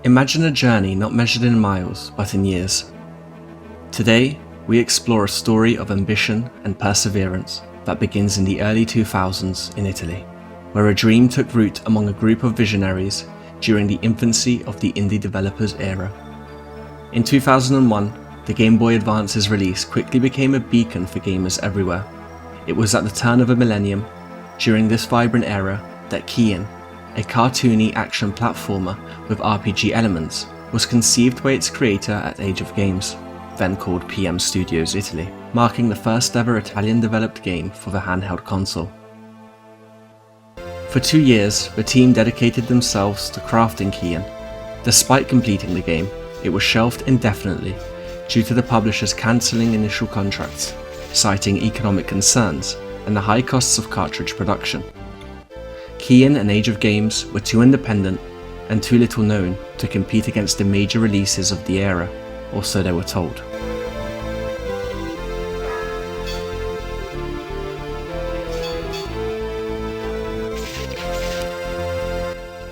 Imagine a journey not measured in miles, but in years. Today, we explore a story of ambition and perseverance that begins in the early 2000s in Italy, where a dream took root among a group of visionaries during the infancy of the indie developers era. In 2001, the Game Boy Advance's release quickly became a beacon for gamers everywhere. It was at the turn of a millennium, during this vibrant era, that Kien, a cartoony action platformer with RPG elements, was conceived by its creator at Age of Games, then called PM Studios Italy, marking the first ever Italian-developed game for the handheld console. For 2 years, the team dedicated themselves to crafting Kien. Despite completing the game, it was shelved indefinitely due to the publishers cancelling initial contracts, citing economic concerns and the high costs of cartridge production. Kien and Age of Games were too independent and too little known to compete against the major releases of the era, or so they were told.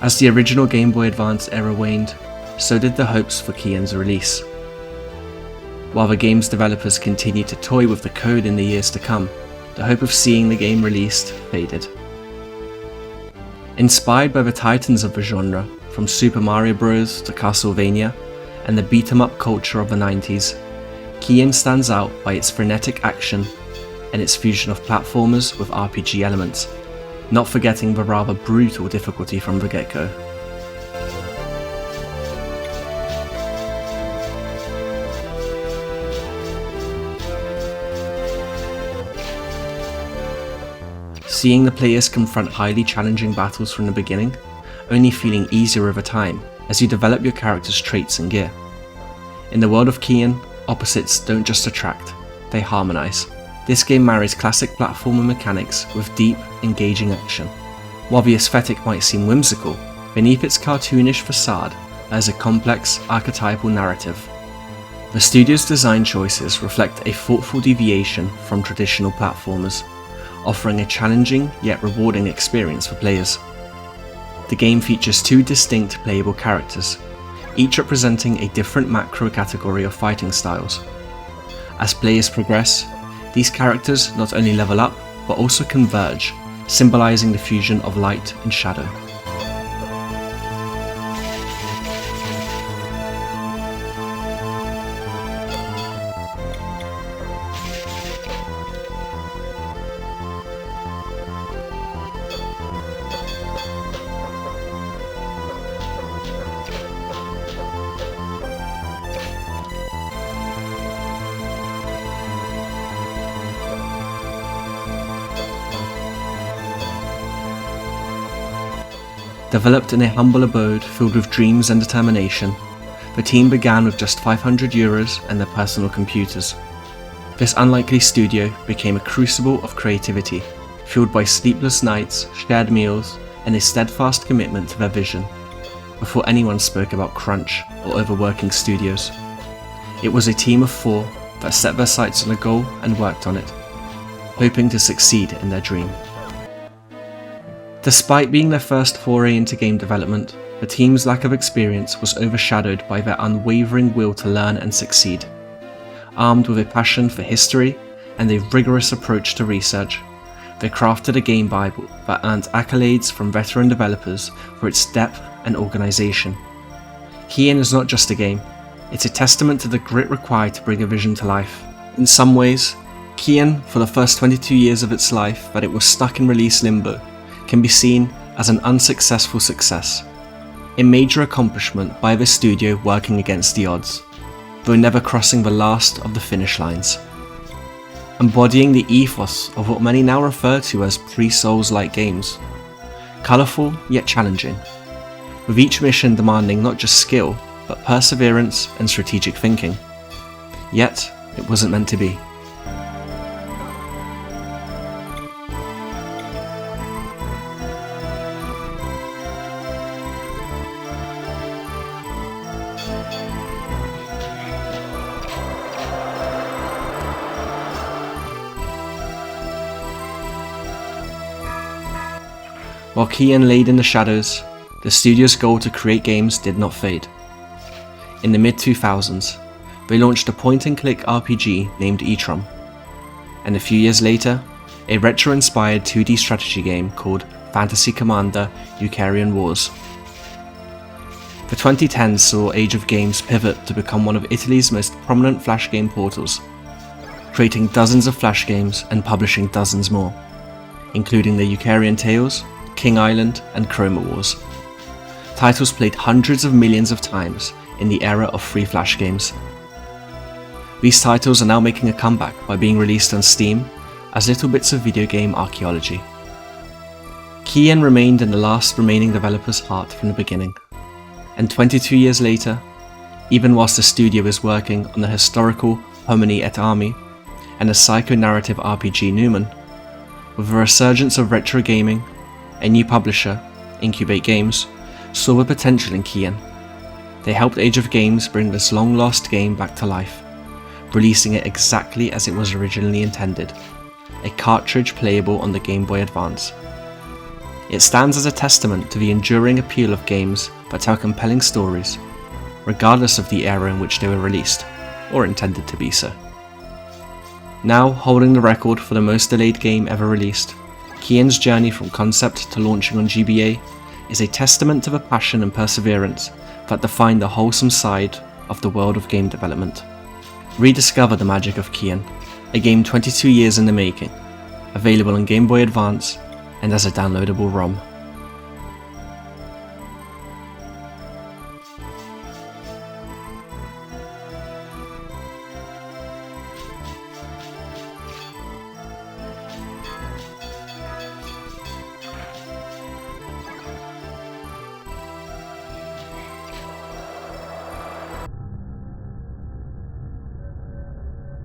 As the original Game Boy Advance era waned, so did the hopes for Kien's release. While the game's developers continued to toy with the code in the years to come, the hope of seeing the game released faded. Inspired by the titans of the genre, from Super Mario Bros. To Castlevania, and the beat-em-up culture of the 90s, Kien stands out by its frenetic action and its fusion of platformers with RPG elements, not forgetting the rather brutal difficulty from the get-go. Seeing the players confront highly challenging battles from the beginning, only feeling easier over time as you develop your character's traits and gear. In the world of Kien, opposites don't just attract, they harmonise. This game marries classic platformer mechanics with deep, engaging action. While the aesthetic might seem whimsical, beneath its cartoonish facade lies a complex, archetypal narrative. The studio's design choices reflect a thoughtful deviation from traditional platformers, offering a challenging yet rewarding experience for players. The game features 2 distinct playable characters, each representing a different macro category of fighting styles. As players progress, these characters not only level up, but also converge, symbolizing the fusion of light and shadow. Developed in a humble abode filled with dreams and determination, the team began with just €500 and their personal computers. This unlikely studio became a crucible of creativity, fueled by sleepless nights, shared meals, and a steadfast commitment to their vision, before anyone spoke about crunch or overworking studios. It was a team of 4 that set their sights on a goal and worked on it, hoping to succeed in their dream. Despite being their first foray into game development, the team's lack of experience was overshadowed by their unwavering will to learn and succeed. Armed with a passion for history and a rigorous approach to research, they crafted a game bible that earned accolades from veteran developers for its depth and organization. Kien is not just a game, it's a testament to the grit required to bring a vision to life. In some ways, Kien, for the first 22 years of its life that it was stuck in release limbo, can be seen as an unsuccessful success, a major accomplishment by the studio working against the odds, though never crossing the last of the finish lines. Embodying the ethos of what many now refer to as pre-Souls-like games, colourful yet challenging, with each mission demanding not just skill, but perseverance and strategic thinking. Yet, it wasn't meant to be. While Kien laid in the shadows, the studio's goal to create games did not fade. In the mid-2000s, they launched a point-and-click RPG named Etrom, and a few years later, a retro-inspired 2D strategy game called Fantasy Commander Eucarian Wars. The 2010s saw Age of Games pivot to become one of Italy's most prominent Flash game portals, creating dozens of Flash games and publishing dozens more, including the Eucarian Tales, King Island, and Chroma Wars. Titles played hundreds of millions of times in the era of free Flash games. These titles are now making a comeback by being released on Steam as little bits of video game archaeology. Kien remained in the last remaining developer's heart from the beginning, and 22 years later, even whilst the studio is working on the historical Homini et Armi and the psycho-narrative RPG Newman, with a resurgence of retro gaming, a new publisher, Incubate Games, saw the potential in Kien. They helped Age of Games bring this long-lost game back to life, releasing it exactly as it was originally intended, a cartridge playable on the Game Boy Advance. It stands as a testament to the enduring appeal of games that tell compelling stories, regardless of the era in which they were released, or intended to be so. Now holding the record for the most delayed game ever released, Kien's journey from concept to launching on GBA is a testament to the passion and perseverance that define the wholesome side of the world of game development. Rediscover the magic of Kien, a game 22 years in the making, available on Game Boy Advance and as a downloadable ROM.